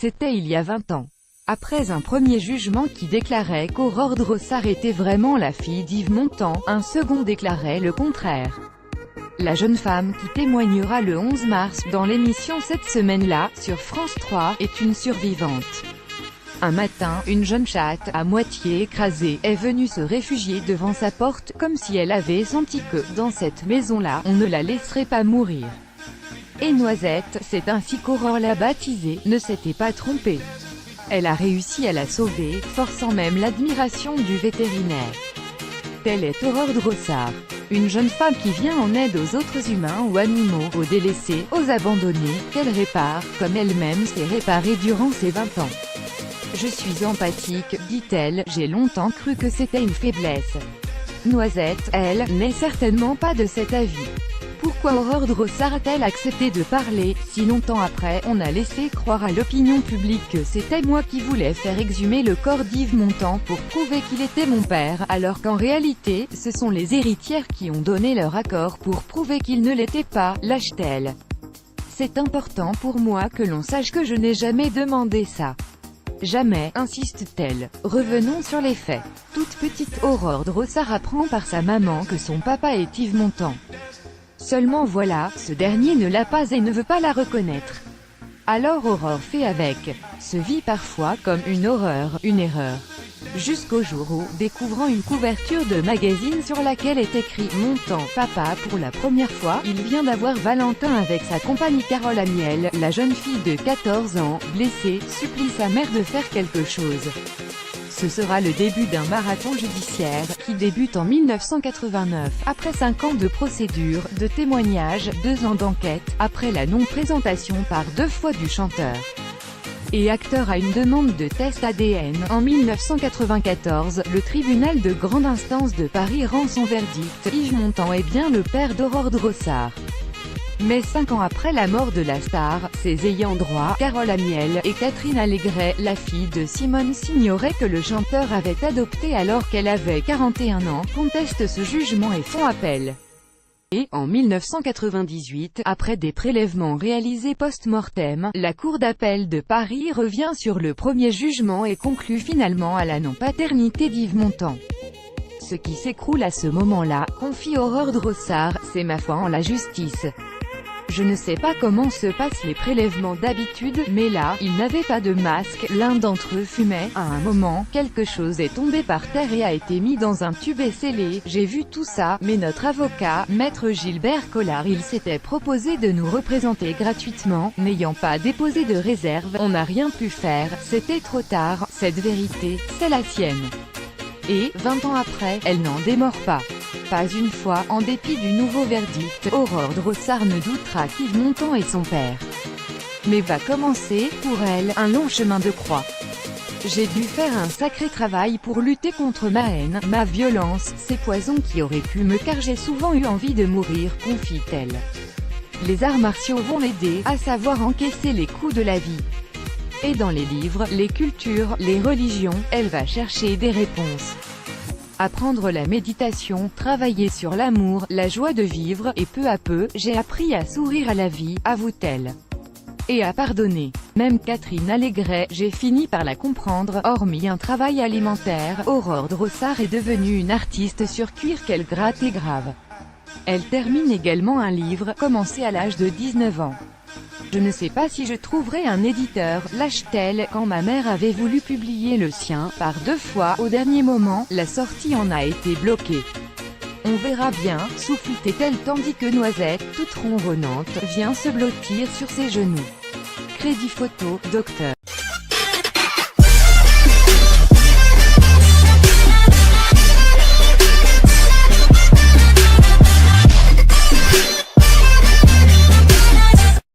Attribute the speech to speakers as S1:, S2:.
S1: C'était il y a 20 ans. Après un premier jugement qui déclarait qu'Aurore Drossard était vraiment la fille d'Yves Montand, un second déclarait le contraire. La jeune femme qui témoignera le 11 mars dans l'émission Cette semaine-là, sur France 3, est une survivante. Un matin, une jeune chatte, à moitié écrasée, est venue se réfugier devant sa porte, comme si elle avait senti que, dans cette maison-là, on ne la laisserait pas mourir. Et Noisette, c'est ainsi qu'Aurore l'a baptisée, ne s'était pas trompée. Elle a réussi à la sauver, forçant même l'admiration du vétérinaire. Telle est Aurore Drossard. Une jeune femme qui vient en aide aux autres humains ou animaux, aux délaissés, aux abandonnés, qu'elle répare, comme elle-même s'est réparée durant ses 20 ans. Je suis empathique, dit-elle, j'ai longtemps cru que c'était une faiblesse. Noisette, elle, n'est certainement pas de cet avis. Pourquoi Aurore Drossard a-t-elle accepté de parler, si longtemps après, on a laissé croire à l'opinion publique que c'était moi qui voulais faire exhumer le corps d'Yves Montand pour prouver qu'il était mon père, alors qu'en réalité, ce sont les héritières qui ont donné leur accord pour prouver qu'il ne l'était pas, lâche-t-elle. C'est important pour moi que l'on sache que je n'ai jamais demandé ça. Jamais, insiste-t-elle. Revenons sur les faits. Toute petite Aurore Drossard apprend par sa maman que son papa est Yves Montand. Seulement voilà, ce dernier ne l'a pas et ne veut pas la reconnaître. Alors Aurore fait avec. Se vit parfois comme une horreur, une erreur. Jusqu'au jour où, découvrant une couverture de magazine sur laquelle est écrit « Montand, papa » pour la première fois, il vient d'avoir Valentin avec sa compagne Carole Amiel, la jeune fille de 14 ans, blessée, supplie sa mère de faire quelque chose. Ce sera le début d'un marathon judiciaire, qui débute en 1989, après 5 ans de procédure, de témoignages, 2 ans d'enquête, après la non-présentation par 2 fois du chanteur et acteur à une demande de test ADN. En 1994, le tribunal de grande instance de Paris rend son verdict. Yves Montand est bien le père d'Aurore Drossard. Mais 5 ans après la mort de la star, ses ayants droit, Carole Amiel, et Catherine Allégret, la fille de Simone Signoret que le chanteur avait adoptée alors qu'elle avait 41 ans, contestent ce jugement et font appel. Et, en 1998, après des prélèvements réalisés post-mortem, la Cour d'appel de Paris revient sur le premier jugement et conclut finalement à la non-paternité d'Yves Montand. Ce qui s'écroule à ce moment-là, confie Aurore Drossard, c'est ma foi en la justice. Je ne sais pas comment se passent les prélèvements d'habitude, mais là, ils n'avaient pas de masque, l'un d'entre eux fumait, à un moment, quelque chose est tombé par terre et a été mis dans un tube et scellé, j'ai vu tout ça, mais notre avocat, maître Gilbert Collard il s'était proposé de nous représenter gratuitement, n'ayant pas déposé de réserve, on n'a rien pu faire, c'était trop tard, cette vérité, c'est la sienne. Et, 20 ans après, elle n'en démord pas. Pas une fois, en dépit du nouveau verdict, Aurore Drossard ne doutera qu'Yves Montand est son père. Mais va commencer, pour elle, un long chemin de croix. J'ai dû faire un sacré travail pour lutter contre ma haine, ma violence, ces poisons qui auraient pu me car j'ai souvent eu envie de mourir, confie-t-elle. Les arts martiaux vont l'aider, à savoir encaisser les coups de la vie. Et dans les livres, les cultures, les religions, elle va chercher des réponses. Apprendre la méditation, travailler sur l'amour, la joie de vivre, et peu à peu, j'ai appris à sourire à la vie, avoue-t-elle. Et à pardonner. Même Catherine Allégret, j'ai fini par la comprendre, hormis un travail alimentaire, Aurore Drossard est devenue une artiste sur cuir qu'elle gratte et grave. Elle termine également un livre, commencé à l'âge de 19 ans. Je ne sais pas si je trouverai un éditeur, lâche-t-elle, quand ma mère avait voulu publier le sien, par 2 fois, au dernier moment, la sortie en a été bloquée. On verra bien, souffle-t-elle tandis que Noisette, toute ronronnante, vient se blottir sur ses genoux. Crédit photo, Dr.